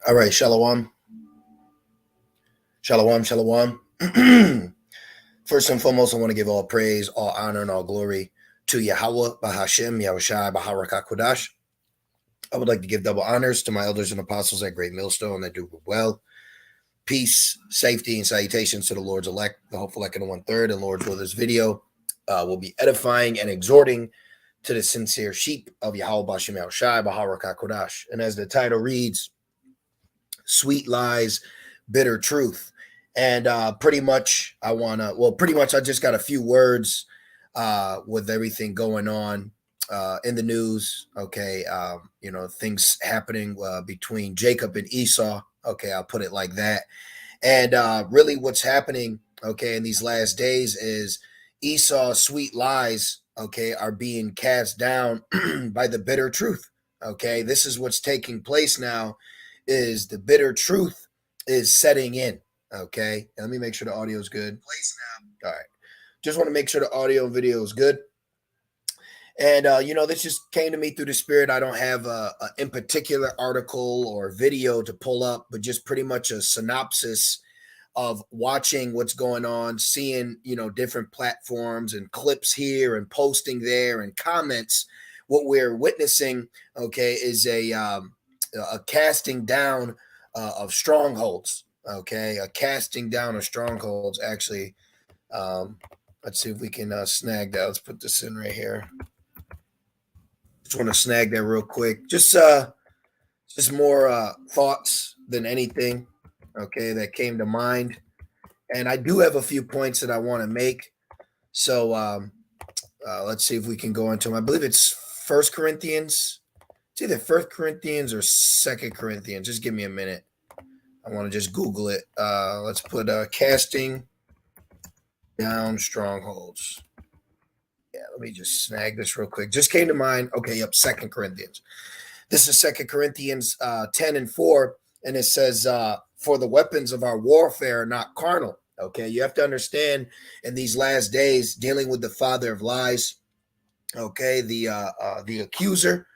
All right, shalom, shalom, shalom. First and foremost, I want to give all praise, all honor, and all glory to Yahweh, Bahashem, Yahushai, Baharak HaKodash. I would like to give double honors to my elders and apostles at Great Millstone that do well. Peace, safety, and salutations to the Lord's elect, the hopeful elect in the 1/3, and Lord's will. This video will be edifying and exhorting to the sincere sheep of Yahweh, Bahashem, Yahushai, Baharak HaKodash. And as the title reads, Sweet Lies, Bitter Truth. And pretty much I just got a few words with everything going on in the news. Okay. Things happening between Jacob and Esau. Okay. I'll put it like that. And really what's happening, okay, in these last days is Esau's sweet lies, okay, are being cast down by the bitter truth. Okay. This is what's taking place now, is the bitter truth is setting in. Okay, let me make sure the audio is good. All right, just want to make sure the audio and video is good. And this just came to me through the spirit. I don't have a in particular article or video to pull up, but just pretty much a synopsis of watching what's going on, seeing different platforms and clips here and posting there and comments. What we're witnessing, okay, is a casting down of strongholds. Okay, a casting down of strongholds. Actually, let's see if we can snag that. Let's put this in right here. Just want to snag that real quick. Just more thoughts than anything. Okay, that came to mind, and I do have a few points that I want to make. So let's see if we can go into them. I believe it's First Corinthians. It's either First Corinthians or Second Corinthians. Just give me a minute. I want to just Google it. Let's put casting down strongholds. Yeah, let me just snag this real quick. Just came to mind. Okay, yep, Second Corinthians. This is Second Corinthians 10:4, and it says, "For the weapons of our warfare are not carnal." Okay, you have to understand in these last days, dealing with the father of lies. Okay, the accuser.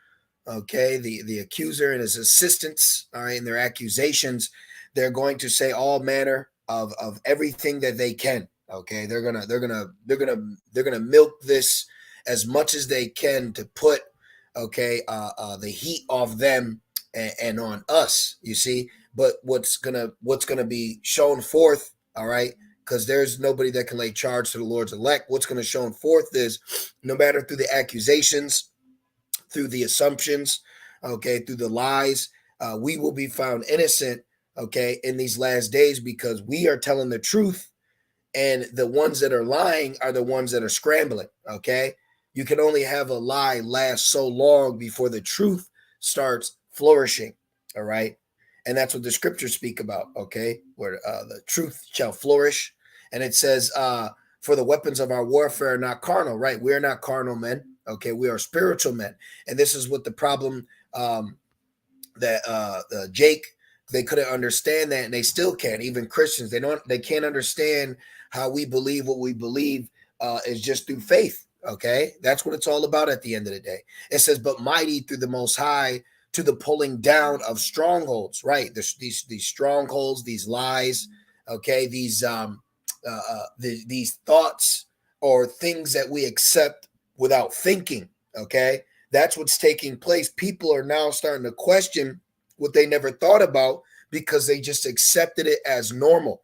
Okay, the accuser and his assistants, all right, in their accusations, they're going to say all manner of everything that they can. Okay, they're gonna milk this as much as they can to put the heat off them and on us. You see, but what's gonna be shown forth, all right, because there's nobody that can lay charge to the Lord's elect. What's going to shown forth is, no matter through the accusations, through the assumptions, okay, through the lies, we will be found innocent, okay, in these last days, because we are telling the truth, and the ones that are lying are the ones that are scrambling. Okay, you can only have a lie last so long before the truth starts flourishing. All right, and that's what the scriptures speak about. Okay, where the truth shall flourish, and it says, "For the weapons of our warfare are not carnal." Right, we are not carnal men. Okay, we are spiritual men, and this is what the problem that Jake, they couldn't understand that, and they still can't. Even Christians, they can't understand how we believe what we believe is just through faith. Okay, that's what it's all about at the end of the day. It says, "But mighty through the Most High to the pulling down of strongholds." Right, these strongholds, these lies. Okay, these thoughts or things that we accept without thinking. Okay, that's what's taking place. People are now starting to question what they never thought about because they just accepted it as normal.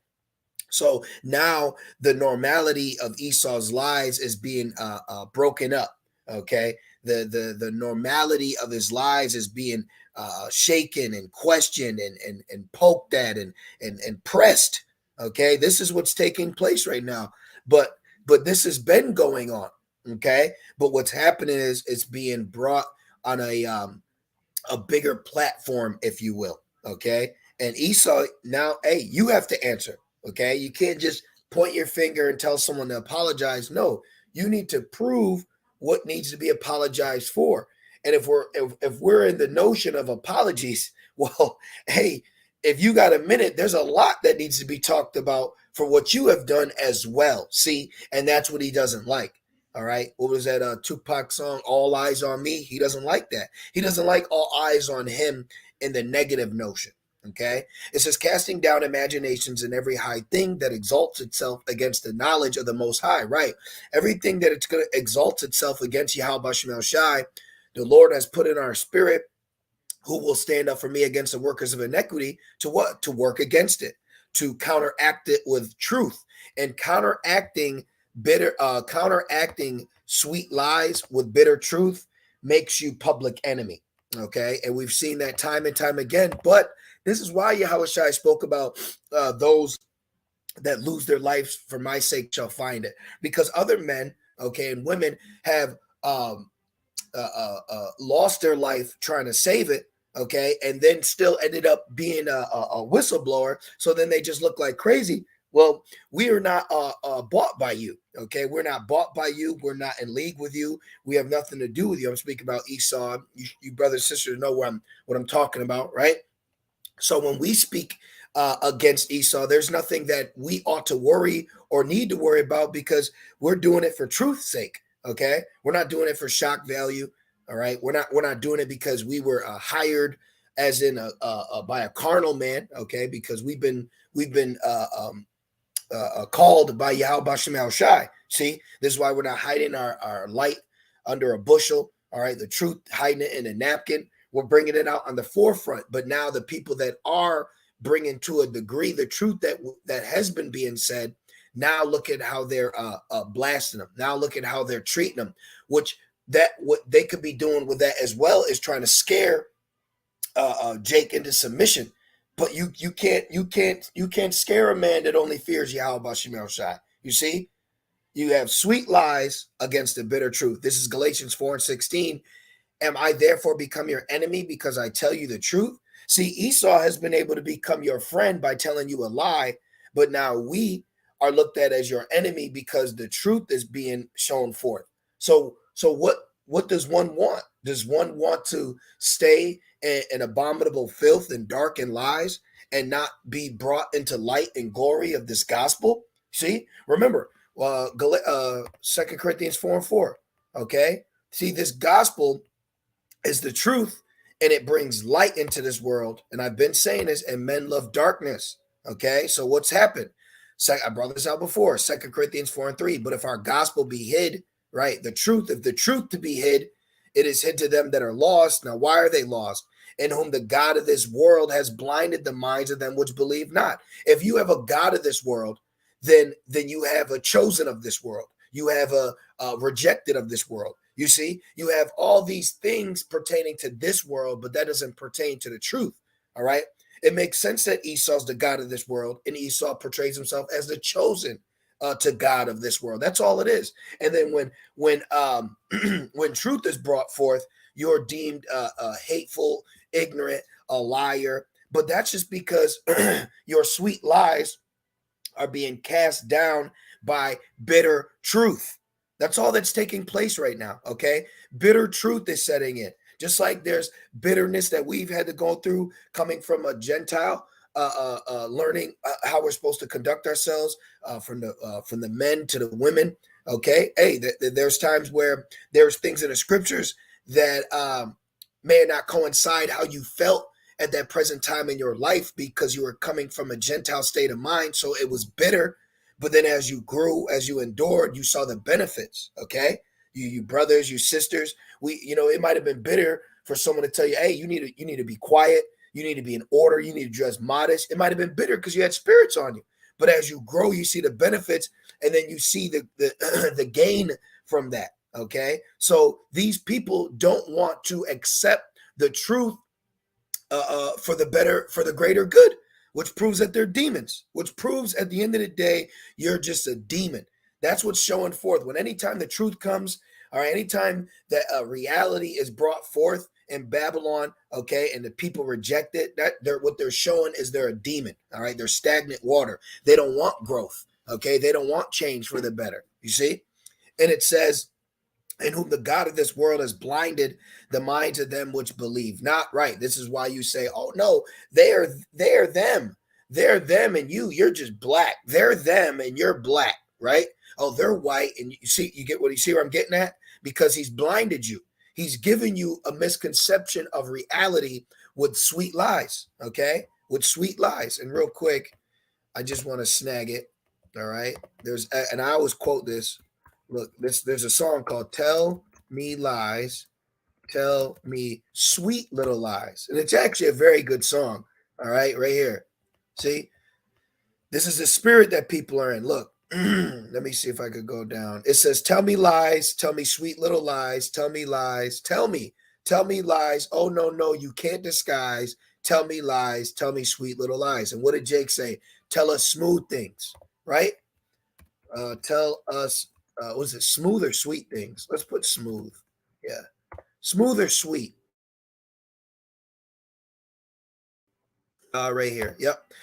So now the normality of Esau's lies is being broken up. Okay, the normality of his lies is being shaken and questioned and poked at and pressed. Okay, this is what's taking place right now. But this has been going on. Okay, but what's happening is it's being brought on a bigger platform, if you will. Okay, and Esau now, hey, you have to answer. Okay, you can't just point your finger and tell someone to apologize. No, you need to prove what needs to be apologized for. And if we're in the notion of apologies, well, hey, if you got a minute, there's a lot that needs to be talked about for what you have done as well. See, and that's what he doesn't like. All right. What was that Tupac song? All eyes on me. He doesn't like that. He doesn't like all eyes on him in the negative notion. Okay. It says, casting down imaginations and every high thing that exalts itself against the knowledge of the Most High. Right. Everything that it's going to exalt itself against Yahweh Shem Shai, the Lord has put in our spirit, who will stand up for me against the workers of iniquity, to what? To work against it, to counteract it with truth, and counteracting sweet lies with bitter truth makes you public enemy. Okay. And we've seen that time and time again. But this is why Yahweh Shai spoke about those that lose their lives for my sake shall find it. Because other men, okay, and women have lost their life trying to save it, okay, and then still ended up being a whistleblower. So then they just look like crazy. Well, we are not bought by you, okay? We're not bought by you. We're not in league with you. We have nothing to do with you. I'm speaking about Esau. You brothers and sisters know what I'm talking about, right? So when we speak against Esau, there's nothing that we ought to worry or need to worry about, because we're doing it for truth's sake. Okay, we're not doing it for shock value. All right, we're not doing it because we were hired, as in by a carnal man. Okay, because we've been called by Yahweh Shem Shai. See, this is why we're not hiding our light under a bushel. All right, the truth, hiding it in a napkin. We're bringing it out on the forefront. But now the people that are bringing to a degree the truth that has been being said, now look at how they're blasting them. Now look at how they're treating them, which that what they could be doing with that as well is trying to scare Jake into submission. But you can't scare a man that only fears Yahweh Shem Shai. You see, you have sweet lies against the bitter truth. This is Galatians 4:16. Am I therefore become your enemy because I tell you the truth? See, Esau has been able to become your friend by telling you a lie, but now we are looked at as your enemy because the truth is being shown forth. So what does one want? Does one want to stay in abominable filth and dark and lies and not be brought into light and glory of this gospel? See, remember, 2 Corinthians 4:4. Okay, see, this gospel is the truth, and it brings light into this world. And I've been saying this, and men love darkness. Okay, so what's happened? I brought this out before, 2 Corinthians 4:3. But if our gospel be hid, right, the truth, if the truth to be hid, it is hid to them that are lost. Now, why are they lost? In whom the God of this world has blinded the minds of them which believe not. If you have a God of this world, then you have a chosen of this world. You have a rejected of this world. You see, you have all these things pertaining to this world, but that doesn't pertain to the truth. All right. It makes sense that Esau's the God of this world, and Esau portrays himself as the chosen to God of this world. That's all it is. And then when when truth is brought forth, you're deemed hateful, ignorant, a liar. But that's just because your sweet lies are being cast down by bitter truth. That's all that's taking place right now. Okay. Bitter truth is setting in. Just like there's bitterness that we've had to go through coming from a Gentile, learning how we're supposed to conduct ourselves from the men to the women. Okay. Hey, there's times where there's things in the scriptures that may not coincide how you felt at that present time in your life because you were coming from a Gentile state of mind. So it was bitter. But then as you grew, as you endured, you saw the benefits. Okay. You brothers, you sisters, it might have been bitter for someone to tell you, hey, you need to be quiet. You need to be in order. You need to dress modest. It might have been bitter because you had spirits on you. But as you grow, you see the benefits, and then you see the the gain from that. Okay. So these people don't want to accept the truth for the greater good, which proves that they're demons, which proves at the end of the day, you're just a demon. That's what's showing forth. When anytime the truth comes, or anytime that reality is brought forth in Babylon, okay, and the people reject it, what they're showing is they're a demon. All right, they're stagnant water. They don't want growth. Okay, they don't want change for the better. You see, and it says, in whom the God of this world has blinded the minds of them which believe not. Right. This is why you say, oh no, they're them. They're them, and you're just black. They're them and you're black, right? Oh, they're white. And you get what you see where I'm getting at? Because he's blinded you. He's given you a misconception of reality with sweet lies. Okay. with sweet lies. And real quick, I just want to snag it. All right. And I always quote this. Look, there's a song called Tell Me Lies, Tell Me Sweet Little Lies. And it's actually a very good song. All right, right here. See, this is the spirit that people are in. Look, let me see if I could go down. It says, tell me lies, tell me sweet little lies, tell me lies, tell me lies. Oh, no, no, you can't disguise. Tell me lies, tell me sweet little lies. And what did Jake say? Tell us smooth things, right? Tell us, was it smooth or sweet things? Let's put smooth. Yeah. Smooth or sweet. Right here. Yep.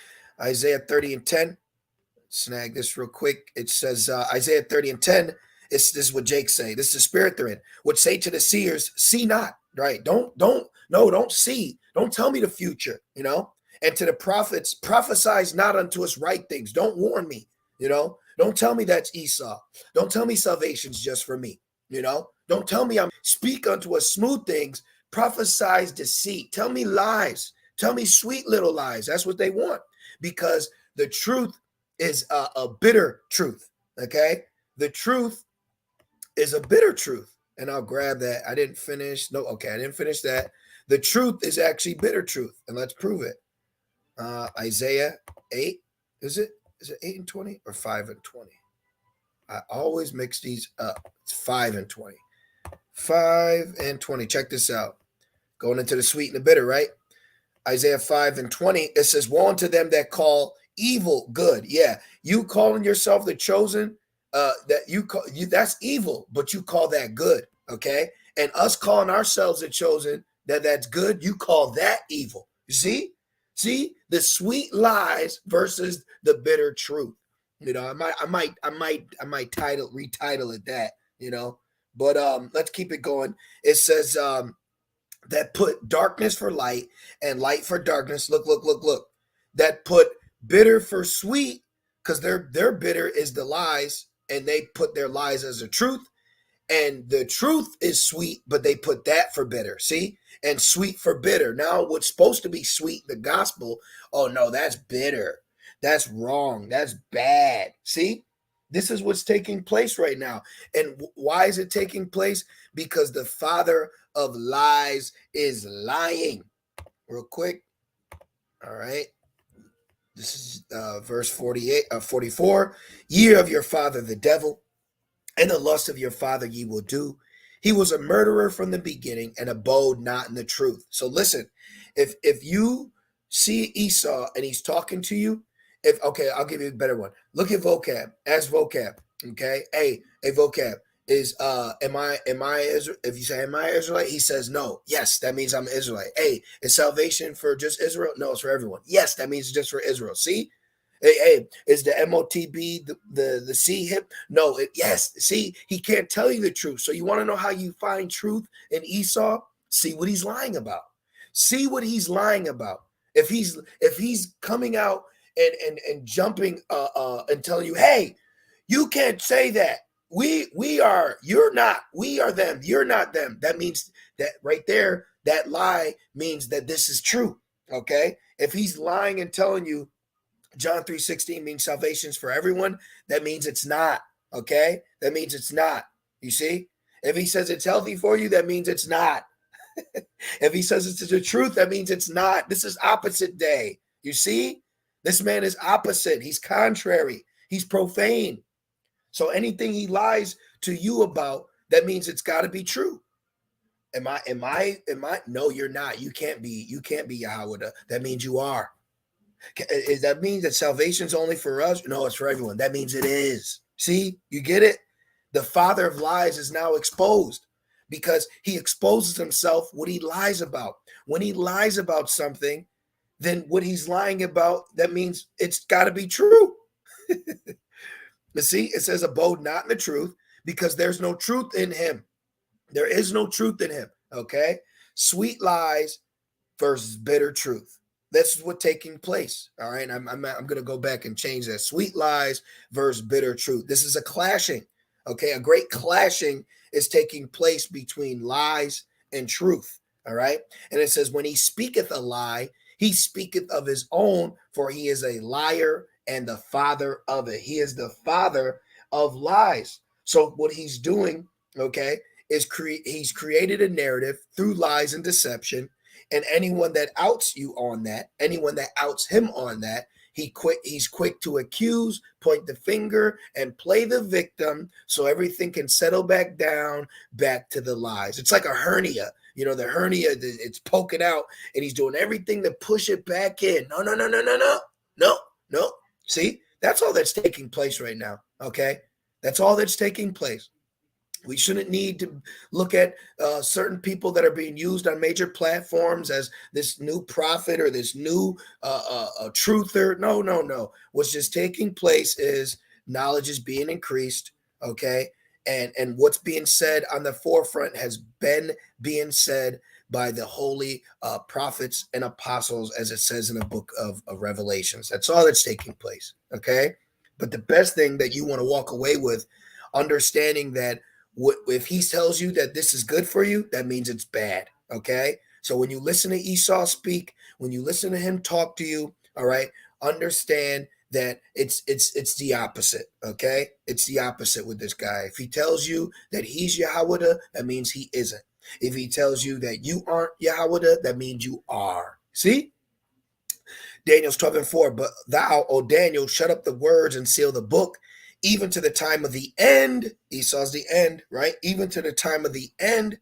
Isaiah 30 and 10. Snag this real quick. It says Isaiah 30 and 10. This is what Jake say. This is the spirit they're in. Would say to the seers, see not. Right. Don't see. Don't tell me the future, you know. And to the prophets, prophesize not unto us right things. Don't warn me, you know. Don't tell me that's Esau. Don't tell me salvation's just for me, you know. Don't tell me I'm speak unto us smooth things, prophesize deceit. Tell me lies. Tell me sweet little lies. That's what they want, because the truth is a bitter truth. Okay, the truth is a bitter truth. And I'll grab that. I didn't finish. No, okay, I didn't finish that. The truth is actually bitter truth, and let's prove it. Isaiah 8. Is it 8 and 20 or 5 and 20? I always mix these up. It's 5 and 20. 5 and 20. Check this out. Going into the sweet and the bitter, right? Isaiah 5 and 20. It says, woe unto them that call evil good. Yeah, you calling yourself the chosen, that you call you, that's evil, but you call that good. Okay. And us calling ourselves the chosen, that's good, you call that evil. You see the sweet lies versus the bitter truth. You know, I might retitle it that, you know. But let's keep it going. It says that put darkness for light and light for darkness. Look. That put bitter for sweet, because their bitter is the lies, and they put their lies as the truth. And the truth is sweet, but they put that for bitter. See? And sweet for bitter. Now, what's supposed to be sweet, the gospel, oh no, that's bitter. That's wrong. That's bad. See? This is what's taking place right now. And why is it taking place? Because the father of lies is lying. Real quick. All right. This is verse 44. Ye of your father the devil, and the lust of your father ye will do. He was a murderer from the beginning and abode not in the truth. So listen, if you see Esau and he's talking to you, I'll give you a better one. Look at vocab. Ask vocab. Okay. Hey, vocab. Is am I Israel? If you say am I Israelite, he says no. Yes, that means I'm Israelite. Hey, is salvation for just Israel? No, it's for everyone. Yes, that means it's just for Israel. See? Hey, is the MOTB the C hip? No, yes. See, he can't tell you the truth. So you want to know how you find truth in Esau? See what he's lying about. See what he's lying about. If he's coming out and jumping and telling you, hey, you can't say that. We are, you're not, we are them, you're not them. That means that right there, that lie means that this is true. Okay. If he's lying and telling you John 3:16 means salvation's for everyone, that means it's not. Okay. That means it's not. You see, if he says it's healthy for you, that means it's not. If he says it's the truth, that means it's not. This is opposite day. You see, this man is opposite. He's contrary. He's profane. So anything he lies to you about, that means it's got to be true. Am I? No, you're not. You can't be Yahweh. That means you are. Is that means that salvation's only for us? No, it's for everyone. That means it is. See, you get it? The father of lies is now exposed because he exposes himself what he lies about. When he lies about something, then what he's lying about, that means it's got to be true. But see, it says abode not in the truth because there's no truth in him. There is no truth in him. Okay. Sweet lies versus bitter truth. This is what's taking place. All right. I'm going to go back and change that. Sweet lies versus bitter truth. This is a clashing. Okay. A great clashing is taking place between lies and truth. All right. And it says, when he speaketh a lie, He speaketh of his own, for he is a liar and the father of it. He is the father of lies. So what he's doing, okay, is he's created a narrative through lies and deception. And anyone that outs you on that, anyone that outs him on that, he's quick to accuse, point the finger, and play the victim so everything can settle back down, back to the lies. It's like a hernia. You know, the hernia, it's poking out, and he's doing everything to push it back in. No, no, no, no, no, no, no, no. See, that's all that's taking place right now, okay? That's all that's taking place. We shouldn't need to look at certain people that are being used on major platforms as this new prophet or this new truther. No, no, no. What's just taking place is knowledge is being increased, okay? And what's being said on the forefront has been being said by the holy prophets and apostles, as it says in the book of Revelations. That's all that's taking place, okay? But the best thing that you want to walk away with, understanding that if he tells you that this is good for you, that means it's bad. Okay. So when you listen to Esau speak, when you listen to him talk to you, all right, understand that it's the opposite. Okay. It's the opposite with this guy. If he tells you that he's Yahweh, that means he isn't. If he tells you that you aren't Yahweh, that means you are. See? Daniel's 12:4. But thou, O Daniel, shut up the words and seal the book, even to the time of the end. Esau's the end, right? Even to the time of the end,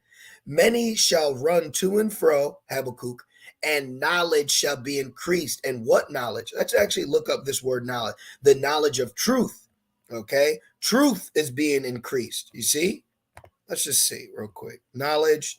many shall run to and fro, Habakkuk, and knowledge shall be increased. And what knowledge? Let's actually look up this word knowledge. The knowledge of truth, okay? Truth is being increased, you see? Let's just see real quick. Knowledge,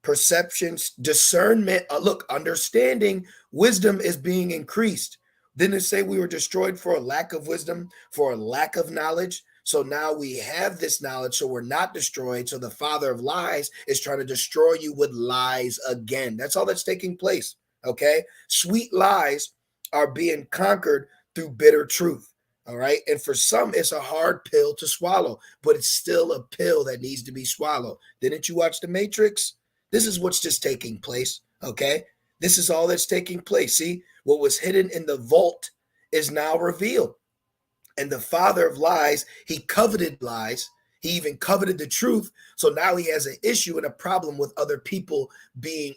perceptions, discernment. Look, understanding, wisdom is being increased. Didn't it say we were destroyed for a lack of wisdom, for a lack of knowledge? So now we have this knowledge, so we're not destroyed. So the father of lies is trying to destroy you with lies again. That's all that's taking place, okay? Sweet lies are being conquered through bitter truth, all right? And for some, it's a hard pill to swallow, but it's still a pill that needs to be swallowed. Didn't you watch The Matrix? This is what's just taking place, okay? This is all that's taking place. See, what was hidden in the vault is now revealed. And the father of lies, he coveted lies. He even coveted the truth. So now he has an issue and a problem with other people being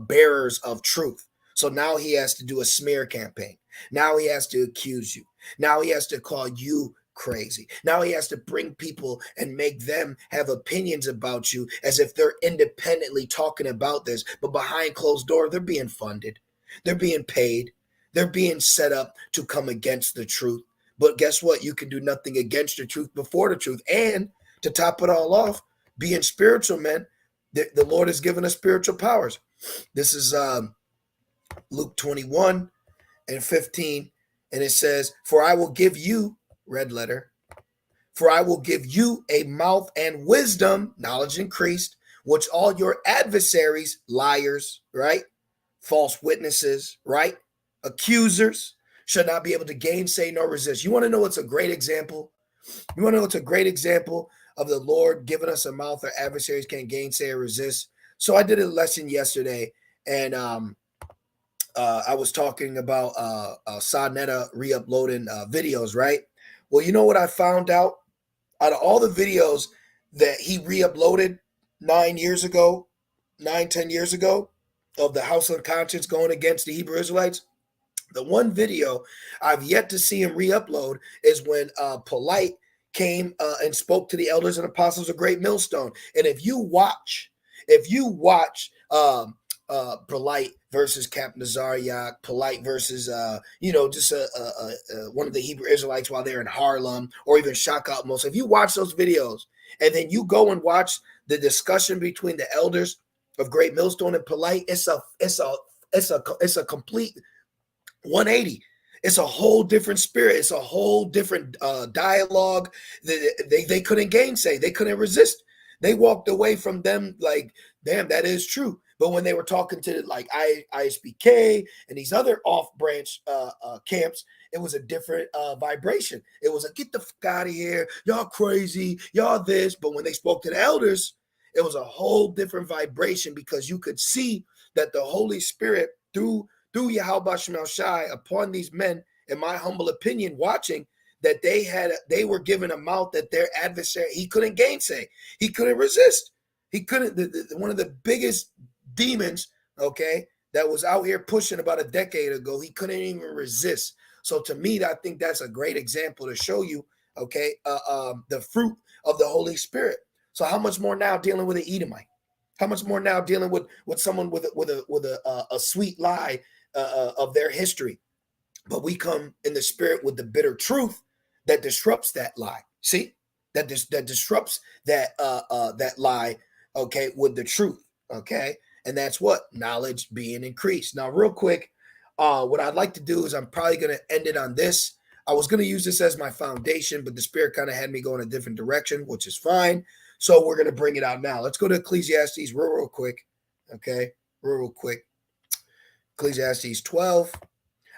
bearers of truth. So now he has to do a smear campaign. Now he has to accuse you. Now he has to call you crazy. Now he has to bring people and make them have opinions about you as if they're independently talking about this, but behind closed door, they're being funded. They're being paid. They're being set up to come against the truth. But guess what? You can do nothing against the truth before the truth. And to top it all off, being spiritual, men, the Lord has given us spiritual powers. This is Luke 21:15. And it says, for I will give you, red letter, for I will give you a mouth and wisdom, knowledge increased, which all your adversaries, liars, right? False witnesses, right? Accusers, shall not be able to gainsay nor resist. You want to know what's a great example? You want to know what's a great example of the Lord giving us a mouth our adversaries can't gainsay or resist? So I did a lesson yesterday, and I was talking about Sonetta re-uploading videos, right? Well, you know what I found out? Out of all the videos that he re-uploaded 10 years ago, of the House of Conscience going against the Hebrew Israelites, the one video I've yet to see him re-upload is when Polite came and spoke to the elders and apostles of Great Millstone. And if you watch Polite versus Captain Nazariak, Polite versus just one of the Hebrew Israelites while they're in Harlem, or even Shaka Utmost, if you watch those videos and then you go and watch the discussion between the elders of Great Millstone and Polite, it's a complete 180. It's a whole different spirit. It's a whole different dialogue. They couldn't gainsay. They couldn't resist. They walked away from them like, damn, that is true. But when they were talking to like ISBK and these other off-branch camps, it was a different vibration. It was a get the fuck out of here. Y'all crazy. Y'all this. But when they spoke to the elders, it was a whole different vibration, because you could see that the Holy Spirit through Yahweh Shemel Shai upon these men, in my humble opinion, watching that they were given a mouth that their adversary, he couldn't gainsay, he couldn't resist, he couldn't. One of the biggest demons, okay, that was out here pushing about a decade ago, he couldn't even resist. So to me, I think that's a great example to show you, okay, the fruit of the Holy Spirit. So how much more now dealing with an Edomite? How much more now dealing with someone with a sweet lie of their history? But we come in the spirit with the bitter truth that disrupts that lie. See, that disrupts that lie. Okay, with the truth. Okay, and that's what knowledge being increased. Now, real quick, what I'd like to do is I'm probably going to end it on this. I was going to use this as my foundation, but the spirit kind of had me go in a different direction, which is fine. So we're going to bring it out now. Let's go to Ecclesiastes real quick. Okay, real quick. Ecclesiastes 12.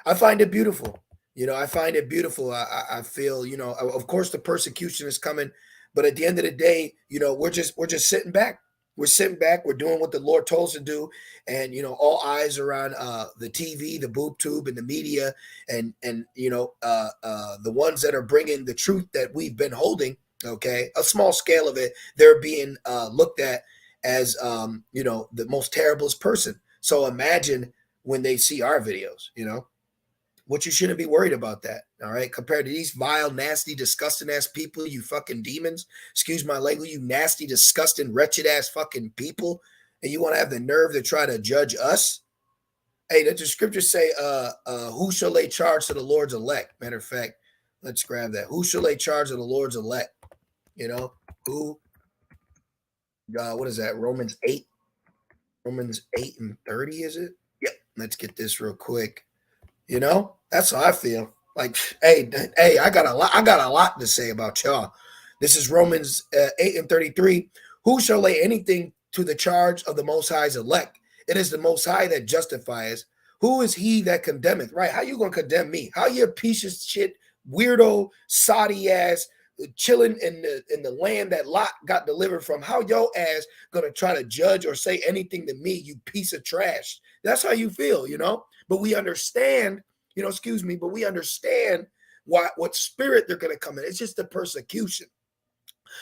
I find it beautiful. I find it beautiful. I feel, of course the persecution is coming, but at the end of the day, we're just sitting back. We're sitting back. We're doing what the Lord told us to do, and all eyes are on the TV, the boob tube, and the media, and the ones that are bringing the truth that we've been holding. Okay, a small scale of it, they're being looked at as the most terriblest person. So imagine when they see our videos, What you shouldn't be worried about that, all right? Compared to these vile, nasty, disgusting ass people, you fucking demons. Excuse my language, you nasty, disgusting, wretched ass fucking people, and you want to have the nerve to try to judge us? Hey, the scriptures say, who shall lay charge to the Lord's elect? Matter of fact, let's grab that. Who shall lay charge of the Lord's elect? Who? What is that? Romans 8. Romans 8 and 30, is it? Yep. Let's get this real quick. That's how I feel. Like, hey, I got a lot to say about y'all. This is Romans 8 and 33. Who shall lay anything to the charge of the Most High's elect? It is the Most High that justifies. Who is he that condemneth? Right? How you gonna condemn me? How you a piece of shit, weirdo, Saudi ass, chilling in the land that Lot got delivered from? How your ass gonna try to judge or say anything to me, you piece of trash? That's how you feel, But we understand, but we understand what spirit they're going to come in. It's just the persecution.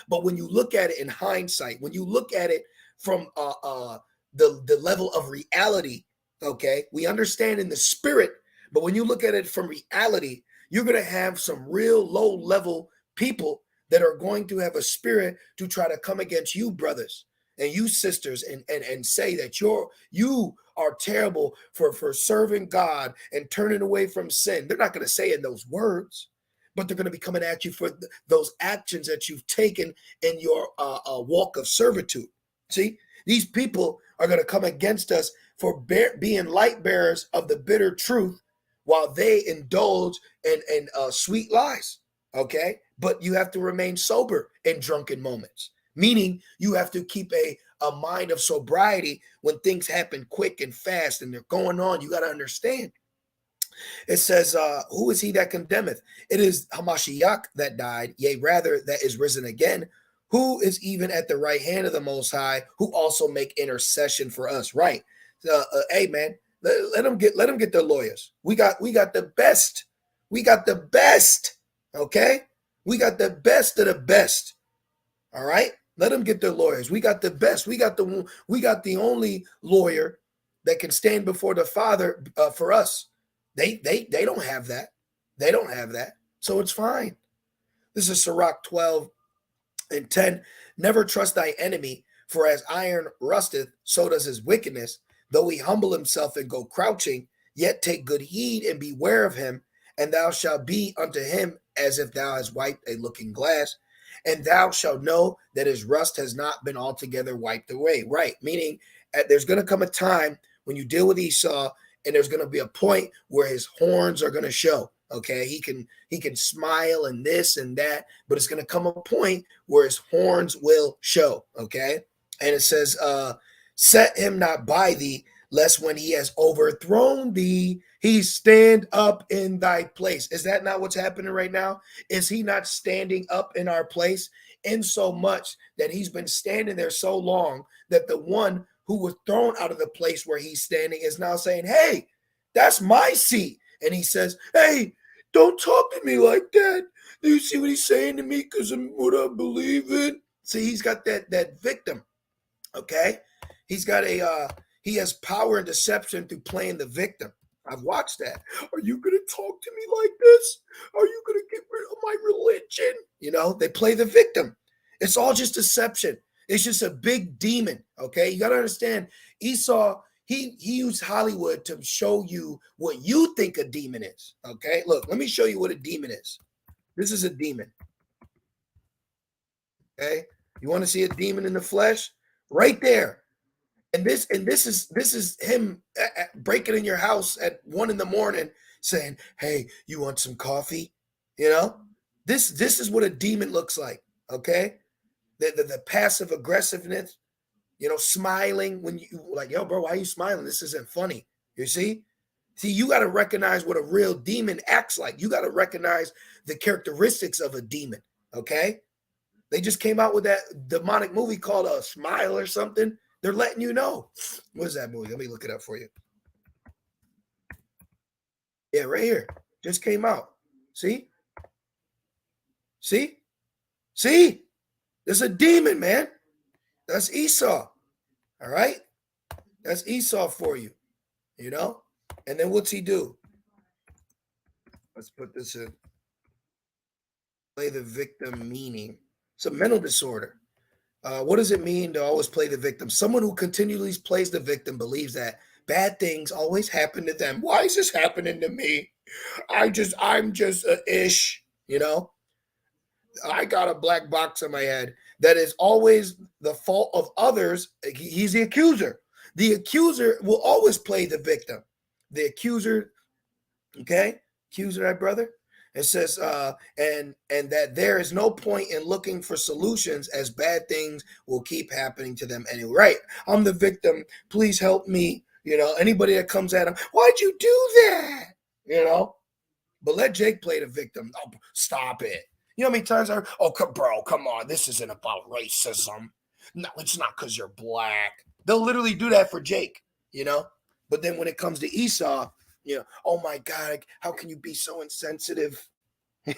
But when you look at it in hindsight, when you look at it from the level of reality, okay, we understand in the spirit, but when you look at it from reality, you're going to have some real low level people that are going to have a spirit to try to come against you, brothers and you sisters, and say that you are terrible for serving God and turning away from sin. They're not going to say in those words, but they're going to be coming at you for those actions that you've taken in your walk of servitude. See, these people are going to come against us for being light bearers of the bitter truth while they indulge in sweet lies. Okay, but you have to remain sober in drunken moments. Meaning you have to keep a mind of sobriety when things happen quick and fast and they're going on. You got to understand. It says, who is he that condemneth? It is Hamashiach that died, yea, rather that is risen again, who is even at the right hand of the Most High, who also make intercession for us. Right? Hey, man, let them get their lawyers. We got the best. We got the best. Okay, we got the best of the best. All right. Let them get their lawyers. We got the best. We got the only lawyer that can stand before the Father for us. They don't have that. They don't have that. So it's fine. This is Sirach 12 and 10. Never trust thy enemy, for as iron rusteth, so does his wickedness. Though he humble himself and go crouching, yet take good heed and beware of him, and thou shalt be unto him as if thou hast wiped a looking glass. And thou shalt know that his rust has not been altogether wiped away. Right. Meaning there's going to come a time when you deal with Esau, and there's going to be a point where his horns are going to show. Okay. He can smile and this and that, but it's going to come a point where his horns will show. Okay. And it says, set him not by thee, lest when he has overthrown thee, he stand up in thy place. Is that not what's happening right now? Is he not standing up in our place? In so much that he's been standing there so long that the one who was thrown out of the place where he's standing, is now saying, hey, that's my seat. And he says, hey, don't talk to me like that. Do you see what he's saying to me? Because of what I believe in. See, he's got that victim. Okay, he's got he has power and deception through playing the victim. I've watched that. Are you gonna talk to me like this? Are you gonna get rid of my religion? You know, they play the victim. It's all just deception. It's just a big demon. Okay, you gotta understand. Esau, he used Hollywood to show you what you think a demon is. Okay, look, let me show you what a demon is. This is a demon. Okay, you want to see a demon in the flesh? Right there. And this is him breaking in your house at 1 a.m. saying, hey, you want some coffee? You know, this is what a demon looks like. Okay, the passive aggressiveness, you know, smiling when you like, yo, bro, why are you smiling? This isn't funny. You see, you got to recognize what a real demon acts like. You got to recognize the characteristics of a demon. Okay, they just came out with that demonic movie called A Smile or something. They're letting you know. What is that movie? Let me look it up for you. Yeah, right here. Just came out. See? See? See? There's a demon, man. That's Esau. All right? That's Esau for you. You know? And then what's he do? Let's put this in. Play the victim meaning. It's a mental disorder. What does it mean to always play the victim? Someone who continually plays the victim believes that bad things always happen to them. Why is this happening to me? I'm just a ish, you know? I got a black box on my head that is always the fault of others. He's the accuser. The accuser will always play the victim. The accuser, okay? Accuser, that brother. It says, and that there is no point in looking for solutions as bad things will keep happening to them anyway. Right? I'm the victim. Please help me. You know, anybody that comes at him, why'd you do that? You know, but let Jake play the victim. Oh, stop it. You know how many times bro, come on. This isn't about racism. No, it's not because you're black. They'll literally do that for Jake, you know, but then when it comes to Esau, you know, oh my God, how can you be so insensitive?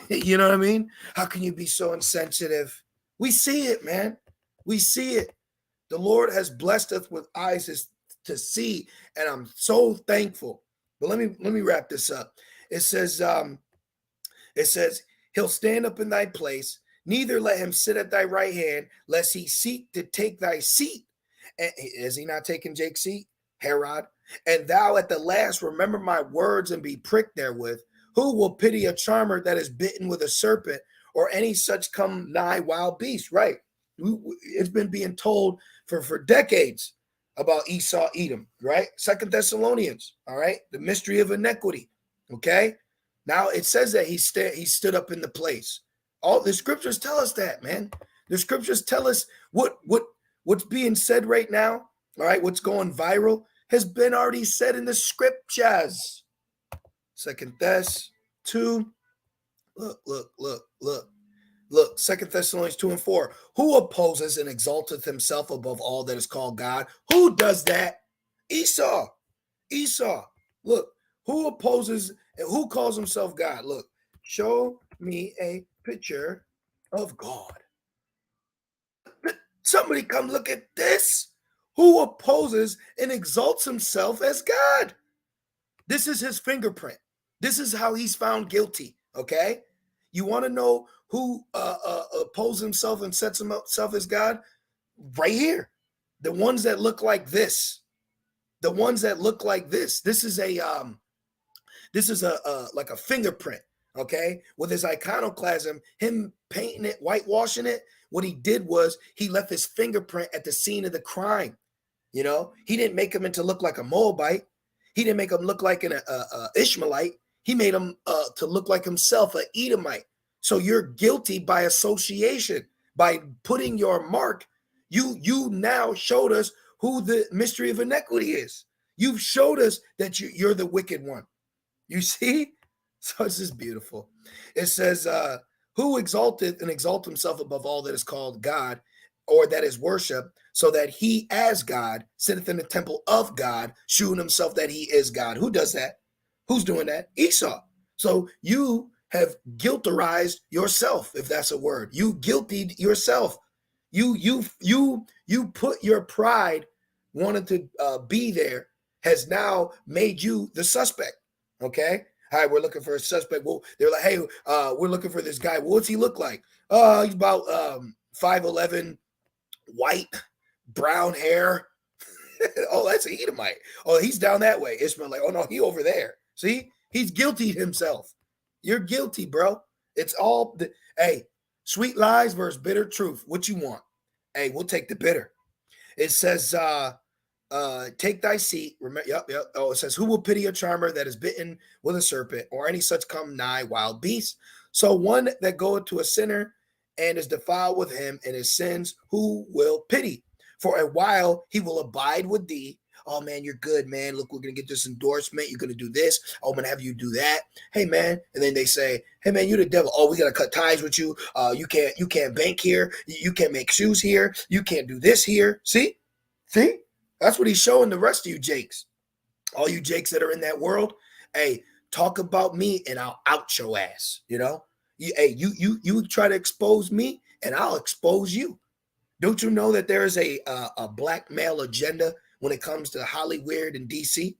You know what I mean? How can you be so insensitive? We see it, man. We see it. The Lord has blessed us with eyes to see, and I'm so thankful. But let me wrap this up. It says, he'll stand up in thy place, neither let him sit at thy right hand, lest he seek to take thy seat. And is he not taking Jake's seat? Herod. And thou at the last remember my words and be pricked therewith. Who will pity a charmer that is bitten with a serpent, or any such come nigh wild beast? Right. It's been being told for decades about Esau, Edom, right? 2 Thessalonians, all right? The mystery of iniquity, okay? Now it says that he stood up in the place. All the scriptures tell us that, man. The scriptures tell us what's being said right now, all right? What's going viral has been already said in the scriptures. 2 Thess 2. Look, 2 Thessalonians 2 and 4. Who opposes and exalteth himself above all that is called God? Who does that? Esau. Look, who opposes and who calls himself God? Look, show me a picture of God. Somebody come look at this. Who opposes and exalts himself as God? This is his fingerprint. This is how he's found guilty, okay? You want to know who opposes himself and sets himself as God? Right here. The ones that look like this. The ones that look like this. This is a like a fingerprint, okay? With his iconoclasm, him painting it, whitewashing it, what he did was he left his fingerprint at the scene of the crime. You know, he didn't make him into look like a Moabite. He didn't make him look like an Ishmaelite. He made him to look like himself, an Edomite. So you're guilty by association. By putting your mark, you now showed us who the mystery of iniquity is. You've showed us that you're the wicked one. You see? So this is beautiful. It says, who exalteth and exalt himself above all that is called God or that is worship, so that he as God sitteth in the temple of God, shewing himself that he is God. Who does that? Who's doing that? Esau. So you have guilterized yourself, if that's a word. You guiltied yourself. You put your pride wanting to be there has now made you the suspect. Okay. All right, we're looking for a suspect. Well, they're like, hey, we're looking for this guy. Well, what's he look like? He's about 5'11", white, brown hair. Oh, that's an Edomite. Oh, he's down that way. Ishmael, like, oh no, he over there. See, he's guilty himself. You're guilty, bro. It's all hey, sweet lies versus bitter truth. What you want? Hey, we'll take the bitter. It says, take thy seat. Remember, yep. Oh, it says, who will pity a charmer that is bitten with a serpent, or any such come nigh wild beast? So one that goeth to a sinner and is defiled with him and his sins, who will pity? For a while he will abide with thee. Oh man, you're good, man. Look, we're gonna get this endorsement. You're gonna do this. Oh, I'm gonna have you do that. Hey man, and then they say, hey man, you're the devil. Oh, we gotta cut ties with you. You can't bank here. You can't make shoes here. You can't do this here. See, that's what he's showing the rest of you Jakes. All you Jakes that are in that world. Hey, talk about me and I'll out your ass. You know, you try to expose me and I'll expose you. Don't you know that there is a black male agenda when it comes to Hollywood and DC?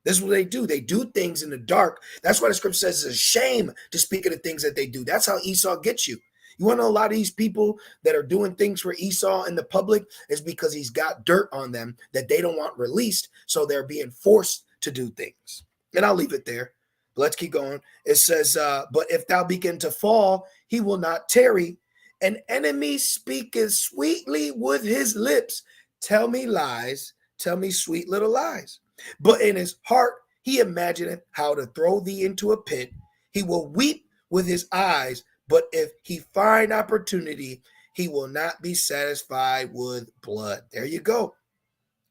This is what they do. They do things in the dark. That's why the scripture says it's a shame to speak of the things that they do. That's how Esau gets you. You want to know a lot of these people that are doing things for Esau in the public is because he's got dirt on them that they don't want released. So they're being forced to do things. And I'll leave it there. But let's keep going. It says, but if thou begin to fall, he will not tarry. An enemy speaketh sweetly with his lips. Tell me lies, tell me sweet little lies. But in his heart he imagineth how to throw thee into a pit. He will weep with his eyes, but if he find opportunity, he will not be satisfied with blood. There you go.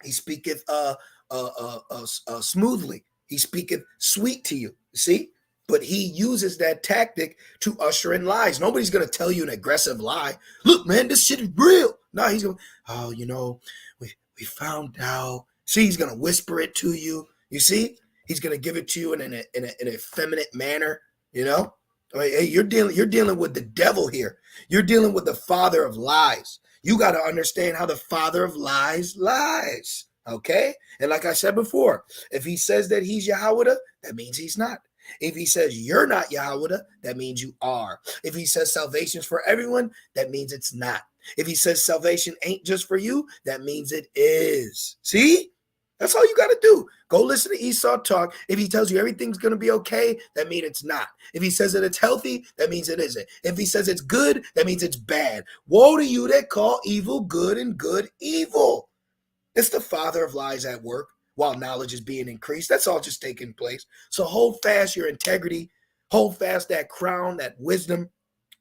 He speaketh smoothly. He speaketh sweet to you. See? But he uses that tactic to usher in lies. Nobody's going to tell you an aggressive lie. Look, man, this shit is real. No, he's going, oh, you know, we found out. See, he's going to whisper it to you. You see? He's going to give it to you in an effeminate manner, you know? Hey, you're dealing with the devil here. You're dealing with the father of lies. You got to understand how the father of lies lies, okay? And like I said before, if he says that he's Yahweh, that means he's not. If he says you're not Yahweh, that means you are. If he says salvation's for everyone, that means it's not. If he says salvation ain't just for you, that means it is. See? That's all you got to do. Go listen to Esau talk. If he tells you everything's going to be okay, that means it's not. If he says that it's healthy, that means it isn't. If he says it's good, that means it's bad. Woe to you that call evil good and good evil. It's the father of lies at work while knowledge is being increased. That's all just taking place. So hold fast your integrity. Hold fast that crown, that wisdom.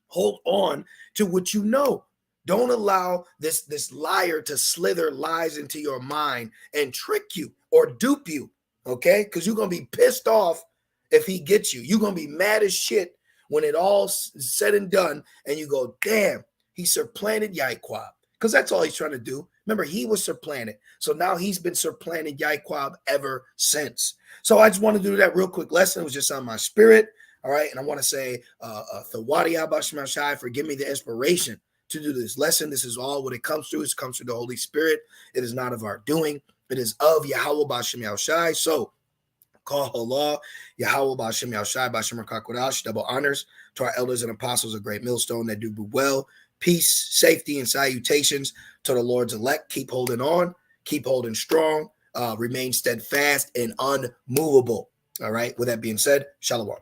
Hold on to what you know. Don't allow this liar to slither lies into your mind and trick you or dupe you, okay? Because you're going to be pissed off if he gets you. You're going to be mad as shit when it all said and done, and you go, damn, he supplanted Yahquab. Because that's all he's trying to do. Remember, he was supplanted. So now he's been supplanting Yahquab ever since. So I just want to do that real quick lesson. It was just on my spirit, all right? And I want to say, Thawadi Abba Shema Shai for giving me the inspiration to do this lesson. This is all what it comes through. It comes through the Holy Spirit. It is not of our doing. It is of Yahweh Bashem Yahushai. So call Allah, Yahweh Bashem Yahushai, Bashem Rakakwadash. Double honors to our elders and apostles of Great Millstone that do well. Peace, safety, and salutations to the Lord's elect. Keep holding on. Keep holding strong. Remain steadfast and unmovable. All right. With that being said, shalom.